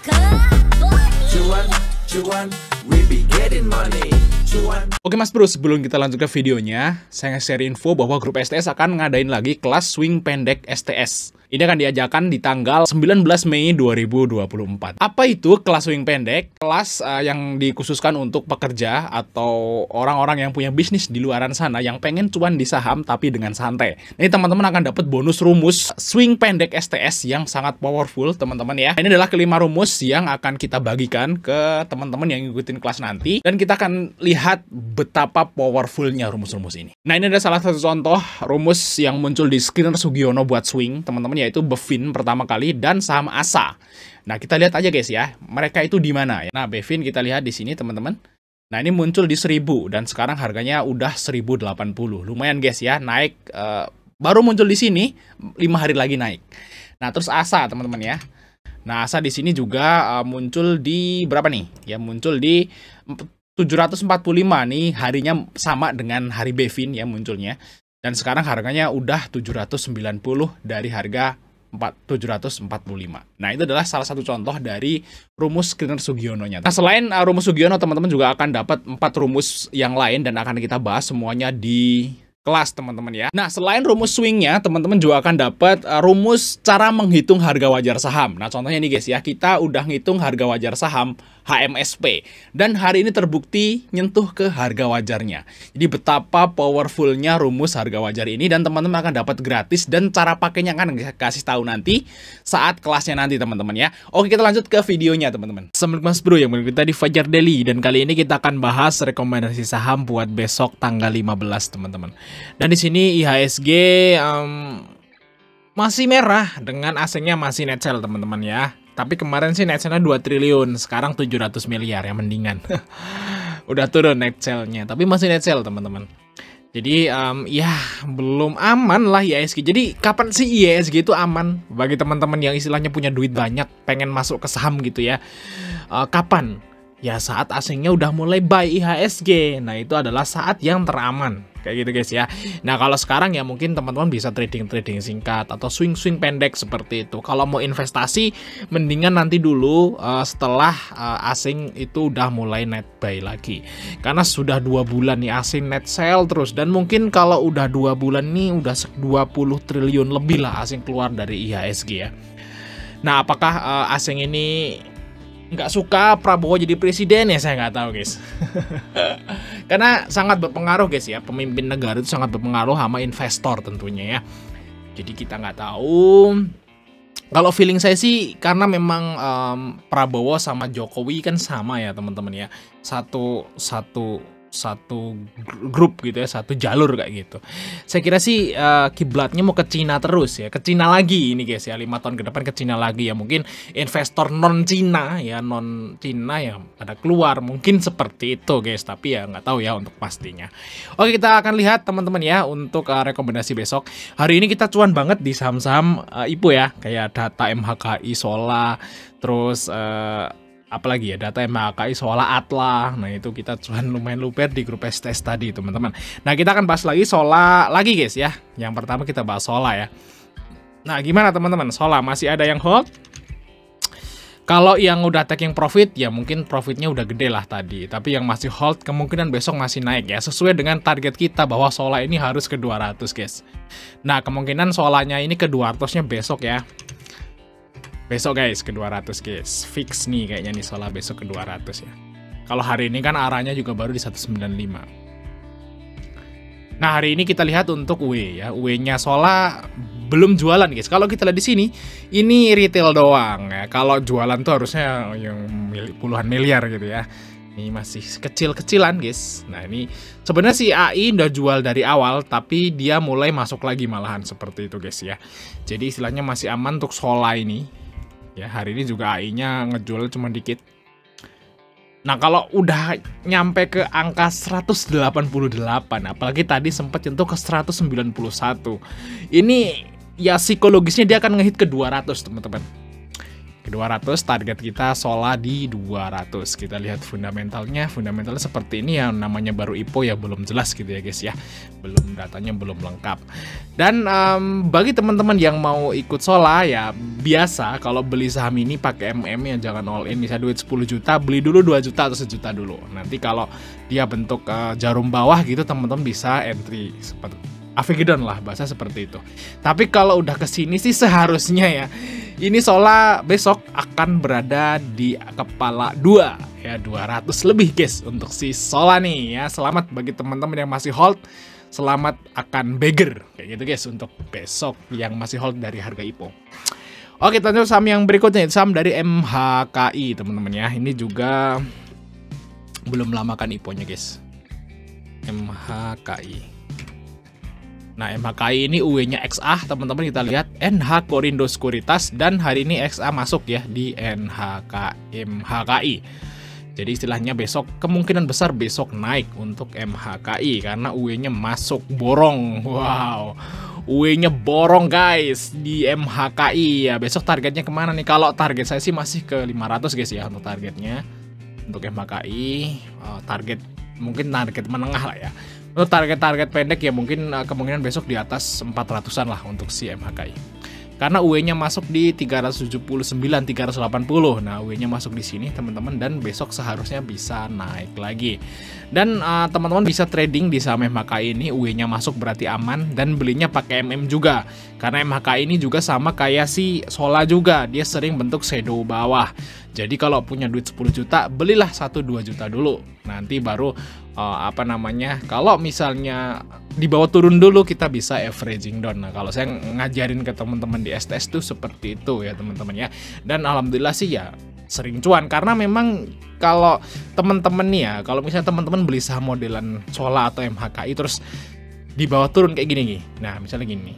Cuan, cuan, we be getting money. Cuan. Oke Mas Bro, sebelum kita lanjut ke videonya, saya nge-share info bahwa grup STS akan ngadain lagi kelas swing pendek STS. Ini akan diajakan di tanggal 19 Mei 2024. Apa itu kelas swing pendek? Kelas yang dikhususkan untuk pekerja atau orang-orang yang punya bisnis di luaran sana yang pengen cuan di saham tapi dengan santai. Ini teman-teman akan dapat bonus rumus swing pendek STS yang sangat powerful teman-teman ya. Ini adalah kelima rumus yang akan kita bagikan ke teman-teman yang ngikutin kelas nanti. Dan kita akan lihat betapa powerfulnya rumus-rumus ini. Nah, ini adalah salah satu contoh rumus yang muncul di Skinner Sugiono buat swing teman-teman, yaitu Bevin pertama kali dan saham ASA. Nah, kita lihat aja guys ya, mereka itu di mana ya. Nah, Bevin kita lihat di sini teman-teman. Nah, ini muncul di 1000 dan sekarang harganya udah 1080. Lumayan guys ya, naik baru muncul di sini 5 hari lagi naik. Nah, terus ASA teman-teman ya. Nah, ASA di sini juga muncul di berapa nih? Ya, muncul di 745 nih, harinya sama dengan hari Bevin ya munculnya. Dan sekarang harganya udah 790 dari harga 745. Nah, itu adalah salah satu contoh dari rumus Skinner Sugiono-nya. Nah, selain rumus Sugiono, teman-teman juga akan dapat 4 rumus yang lain dan akan kita bahas semuanya di kelas teman-teman ya. Nah, selain rumus swingnya, teman-teman juga akan dapat rumus cara menghitung harga wajar saham. Nah, contohnya nih guys ya, kita udah ngitung harga wajar saham HMSP dan hari ini terbukti nyentuh ke harga wajarnya. Jadi betapa powerfulnya rumus harga wajar ini, dan teman-teman akan dapat gratis, dan cara pakainya akan kasih tahu nanti saat kelasnya nanti teman-teman ya. Oke, kita lanjut ke videonya teman-teman. Assalamualaikum Mas Bro, yang kita di Fajar Daily, dan kali ini kita akan bahas rekomendasi saham buat besok tanggal 15 teman-teman. Dan di sini IHSG masih merah dengan asingnya masih net sell teman-teman ya. Tapi kemarin sih net sell-nya 2 triliun, sekarang 700 miliar ya, mendingan. Udah turun net sell-nya, tapi masih net sell teman-teman. Jadi ya belum aman lah IHSG. Jadi kapan sih IHSG itu aman bagi teman-teman yang istilahnya punya duit banyak, pengen masuk ke saham gitu ya? Kapan? Ya saat asingnya udah mulai buy IHSG. Nah, itu adalah saat yang teraman. Kayak gitu guys ya. Nah, kalau sekarang ya mungkin teman-teman bisa trading singkat atau swing pendek seperti itu. Kalau mau investasi, mendingan nanti dulu setelah asing itu udah mulai net buy lagi. Karena sudah 2 bulan nih asing net sell terus. Dan mungkin kalau udah 2 bulan nih udah 20 triliun lebih lah asing keluar dari IHSG ya. Nah, apakah asing ini nggak suka Prabowo jadi presiden? Ya saya nggak tahu guys. Karena sangat berpengaruh guys ya, pemimpin negara itu sangat berpengaruh sama investor tentunya ya. Jadi kita nggak tahu. Kalau feeling saya sih karena memang Prabowo sama Jokowi kan sama ya teman-teman ya, satu grup gitu ya, satu jalur kayak gitu. Saya kira sih kiblatnya mau ke Cina terus ya, ke Cina lagi ini guys ya, 5 tahun ke depan ke Cina lagi ya. Mungkin investor non Cina ya, yang pada keluar mungkin seperti itu guys, tapi ya nggak tahu ya untuk pastinya. Oke, kita akan lihat teman-teman ya untuk rekomendasi besok. Hari ini kita cuan banget di saham-saham IPO ya, kayak Data, MHKI, Sola, terus apalagi ya, Data, MHKI, Sola, Atla. Nah, itu kita cuman lumayan luper di grup STS tadi teman-teman. Nah, kita akan bahas lagi Sola lagi guys ya. Yang pertama kita bahas Sola ya. Nah, gimana teman-teman? Sola masih ada yang hold? Kalau yang udah taking profit ya mungkin profitnya udah gede lah tadi. Tapi yang masih hold kemungkinan besok masih naik ya, sesuai dengan target kita bahwa Sola ini harus ke 200 guys. Nah, kemungkinan Solanya ini ke 200-nya besok ya. Besok guys ke 200 guys. Fix nih kayaknya nih Sola besok ke 200 ya. Kalau hari ini kan arahnya juga baru di 195. Nah, hari ini kita lihat untuk W ya. W-nya Sola belum jualan guys. Kalau kita lihat di sini ini retail doang ya. Kalau jualan tuh harusnya yang puluhan miliar gitu ya. Ini masih kecil-kecilan guys. Nah, ini sebenarnya si AI udah jual dari awal, tapi dia mulai masuk lagi malahan seperti itu guys ya. Jadi istilahnya masih aman untuk Sola ini. Ya, hari ini juga AI-nya ngejual cuma dikit. Nah, kalau udah nyampe ke angka 188, apalagi tadi sempat nyentuh ke 191. Ini ya psikologisnya dia akan ngehit ke 200, teman-teman. naik 200, target kita Sola di 200. Kita lihat fundamentalnya seperti ini ya, namanya baru IPO ya, belum jelas gitu ya guys ya, belum, datanya belum lengkap. Dan bagi teman-teman yang mau ikut Sola ya, biasa kalau beli saham ini pakai MM ya, jangan all in. Bisa duit 10 juta, beli dulu 2 juta atau 1 juta dulu. Nanti kalau dia bentuk jarum bawah gitu, teman-teman bisa entry seperti Avigedon lah, bahasa seperti itu. Tapi kalau udah kesini sih seharusnya ya, ini Sola besok akan berada di kepala 2 ya, 200 lebih guys untuk si Sola nih ya. Selamat bagi teman-teman yang masih hold, selamat akan beggar kayak gitu guys untuk besok yang masih hold dari harga IPO. Oke, lanjut saham yang berikutnya, saham dari MHKI teman-teman ya. Ini juga belum lama kan IPO-nya guys. MHKI. Nah, MHKI ini UE-nya XA, teman-teman kita lihat NH Korindo Sekuritas, dan hari ini XA masuk ya di MHKI. Jadi istilahnya besok, kemungkinan besar besok naik untuk MHKI karena UE-nya masuk borong. Wow, UE-nya borong guys di MHKI ya. Besok targetnya kemana nih? Kalau target saya sih masih ke 500 guys ya untuk targetnya. Untuk MHKI, mungkin target menengah lah ya. Untuk target-target pendek ya mungkin kemungkinan besok di atas 400-an lah untuk si MHKI. Karena UE-nya masuk di 379, 380. Nah, UE-nya masuk di sini teman-teman, dan besok seharusnya bisa naik lagi. Dan teman-teman bisa trading di saham MHKI ini, UE-nya masuk berarti aman, dan belinya pakai MM juga. Karena MHKI ini juga sama kayak si Sola juga, dia sering bentuk shadow bawah. Jadi kalau punya duit 10 juta, belilah 1-2 juta dulu. Nanti baru kalau misalnya di bawah turun dulu, kita bisa averaging down. Nah, kalau saya ngajarin ke teman-teman di STS tuh seperti itu ya teman-teman ya. Dan alhamdulillah sih ya sering cuan, karena memang kalau teman-teman nih ya, kalau misalnya teman-teman beli saham modelan Sola atau MHKI terus di bawah turun kayak gini. Nah, misalnya gini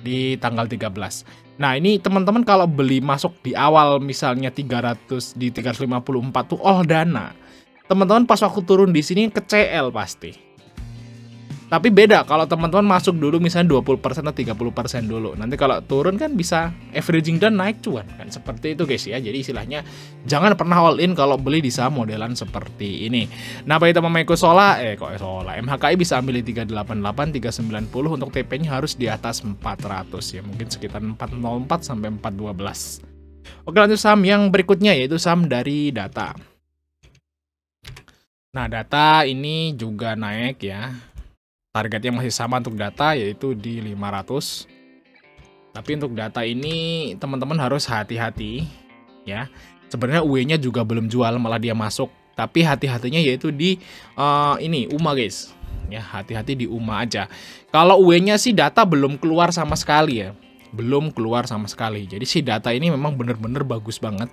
di tanggal 13. Nah, ini teman-teman kalau beli masuk di awal misalnya 300 di 354 tuh dana. Teman-teman pas waktu turun di sini ke CL pasti. Tapi beda kalau teman-teman masuk dulu misalnya 20% atau 30% dulu. Nanti kalau turun kan bisa averaging dan naik cuan kan, seperti itu guys ya. Jadi istilahnya jangan pernah all in kalau beli di saham modelan seperti ini. Nah, bagi teman-teman ikut Sola, MHKI bisa ambil di 388, 390, untuk TP-nya harus di atas 400 ya. Mungkin sekitar 404 sampai 412. Oke, lanjut saham yang berikutnya yaitu saham dari Data. Nah, Data ini juga naik ya. Targetnya masih sama untuk Data yaitu di 500. Tapi untuk Data ini teman-teman harus hati-hati ya. Sebenarnya UE-nya juga belum jual, malah dia masuk. Tapi hati-hatinya yaitu di ini UMA guys. Ya, hati-hati di UMA aja. Kalau UE-nya sih Data belum keluar sama sekali ya. Belum keluar sama sekali. Jadi si Data ini memang bener-bener bagus banget.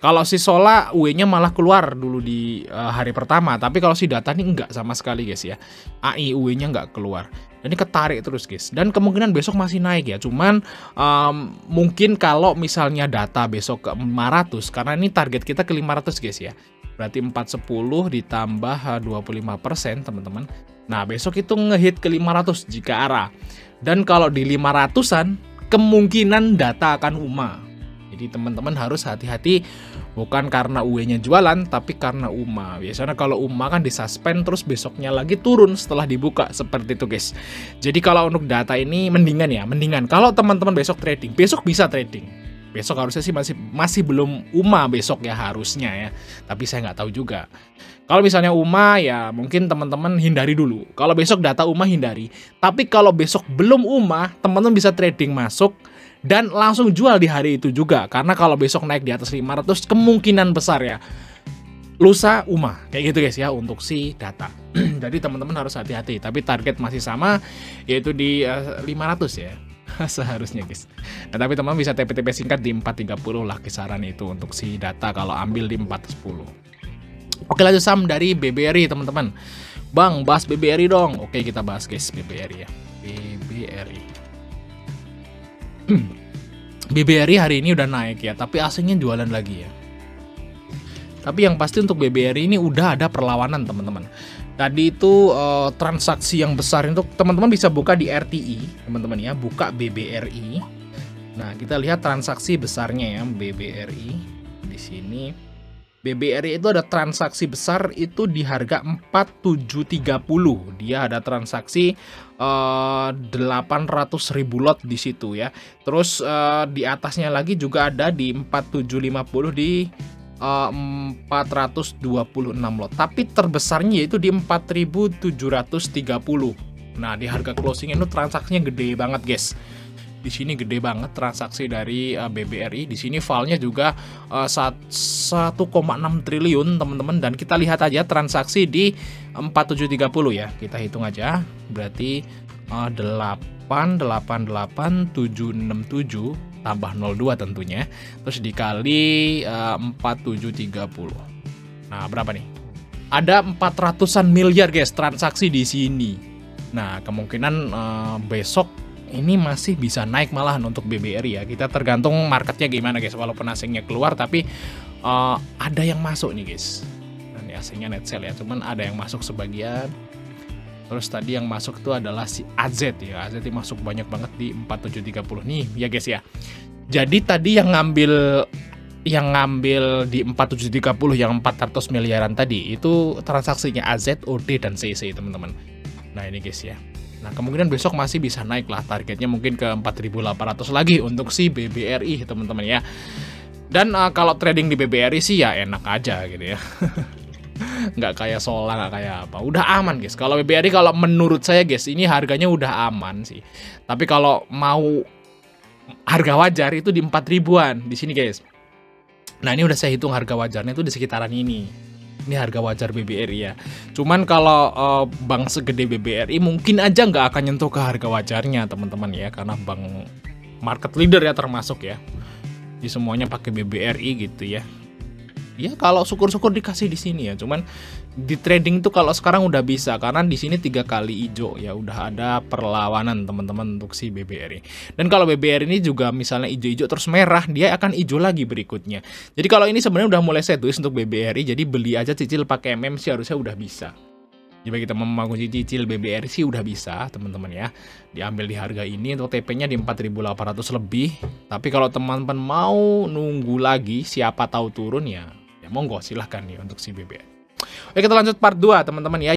Kalau si Sola UE-nya malah keluar dulu di hari pertama, tapi kalau si Data ini enggak sama sekali guys ya. AI UE-nya enggak keluar. Ini ketarik terus guys. Dan kemungkinan besok masih naik ya. Cuman mungkin kalau misalnya Data besok ke 500, karena ini target kita ke 500 guys ya. Berarti 410 ditambah 25% teman-teman. Nah, besok itu ngehit ke 500 jika arah. Dan kalau di 500-an kemungkinan Data akan UMA. Jadi teman-teman harus hati-hati, bukan karena UE-nya jualan, tapi karena UMA. Biasanya kalau UMA kan disuspend terus besoknya lagi turun setelah dibuka, seperti itu guys. Jadi kalau untuk Data ini mendingan kalau teman-teman besok trading, besok bisa trading. Besok harusnya sih masih belum UMA besok ya harusnya ya. Tapi saya nggak tahu juga. Kalau misalnya UMA ya mungkin teman-teman hindari dulu. Kalau besok Data UMA hindari. Tapi kalau besok belum UMA, teman-teman bisa trading masuk dan langsung jual di hari itu juga. Karena kalau besok naik di atas 500 kemungkinan besar ya lusa UMA. Kayak gitu guys ya untuk si Data. Jadi teman-teman harus hati-hati. Tapi target masih sama yaitu di 500 ya. Seharusnya guys. Nah, tapi teman-teman bisa TP-TP singkat di 430 lah kisaran itu untuk si Data kalau ambil di 410. Oke, lanjut saham dari BBRI teman-teman. Bang, bahas BBRI dong. Oke, kita bahas guys BBRI ya. BBRI. BBRI hari ini udah naik ya, tapi asingnya jualan lagi ya. Tapi yang pasti untuk BBRI ini udah ada perlawanan teman-teman. Tadi itu transaksi yang besar untuk teman-teman bisa buka di RTI teman-teman ya, buka BBRI. Nah, kita lihat transaksi besarnya ya, BBRI. Di sini BBRI itu ada transaksi besar itu di harga 4730. Dia ada transaksi 800.000 lot di situ ya. Terus di atasnya lagi juga ada di 4750 di 426 lot. Tapi terbesarnya yaitu di 4730. Nah, di harga closing itu transaksinya gede banget, guys. Di sini gede banget transaksi dari BBRI. Di sini filenya juga 1,6 triliun, teman-teman. Dan kita lihat aja transaksi di 4730 ya. Kita hitung aja. Berarti 888767 tambah 02 tentunya. Terus dikali 4730. Nah, berapa nih? Ada 400-an miliar, guys, transaksi di sini. Nah, kemungkinan besok ini masih bisa naik malahan untuk BBRI ya. Kita tergantung marketnya gimana, guys. Walaupun asingnya keluar, tapi ada yang masuk nih, guys. Nah, ini asingnya net sell ya, cuman ada yang masuk sebagian. Terus tadi yang masuk itu adalah si AZ ya. AZ masuk banyak banget di 4730 nih ya, guys ya. Jadi tadi yang ngambil di 4730 yang 400 miliaran tadi itu transaksinya AZ, OD dan CC, teman-teman. Nah, ini guys ya. Nah, kemungkinan besok masih bisa naik lah, targetnya mungkin ke 4.800 lagi untuk si BBRI, teman-teman ya. Dan kalau trading di BBRI sih ya enak aja gitu ya. Nggak kayak Sola, nggak kayak apa. Udah aman, guys. Kalau BBRI kalau menurut saya, guys, ini harganya udah aman sih. Tapi kalau mau harga wajar itu di 4 ribuan di sini, guys. Nah, ini udah saya hitung harga wajarnya itu di sekitaran ini. Ini harga wajar BBRI ya. Cuman kalau bank segede BBRI mungkin aja nggak akan nyentuh ke harga wajarnya, teman-teman ya. Karena bank market leader ya termasuk ya. Jadi semuanya pakai BBRI gitu ya. Ya kalau syukur-syukur dikasih di sini ya. Cuman di trading itu kalau sekarang udah bisa karena di sini 3 kali hijau ya, udah ada perlawanan teman-teman untuk si BBRI. Dan kalau BBRI ini juga misalnya hijau-hijau terus merah, dia akan hijau lagi berikutnya. Jadi kalau ini sebenarnya udah mulai sideways untuk BBRI, jadi beli aja cicil pakai MM sih harusnya udah bisa. Jadi kita mau cicil BBRI sih udah bisa, teman-teman ya. Diambil di harga ini untuk TP-nya di 4.800 lebih. Tapi kalau teman-teman mau nunggu lagi siapa tahu turun ya monggo silahkan nih untuk si BBRI. Oke, kita lanjut part 2 teman-teman ya.